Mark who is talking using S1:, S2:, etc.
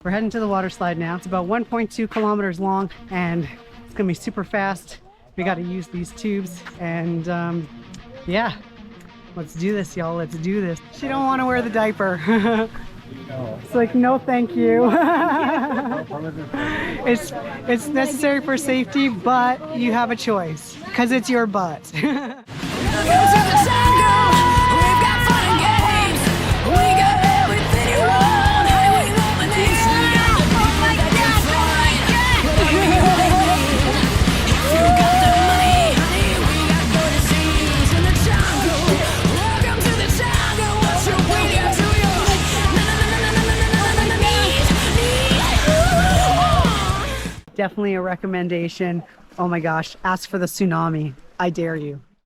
S1: We're heading to the water slide now. It's about 1.2 kilometers long and it's gonna be super fast. We got to use these tubes and yeah, let's do this, y'all. Let's do this. She don't want to wear the diaper. It's like, no thank you. It's necessary for safety, but you have a choice because it's your butt. Definitely a recommendation. Oh my gosh, ask for the tsunami. I dare you.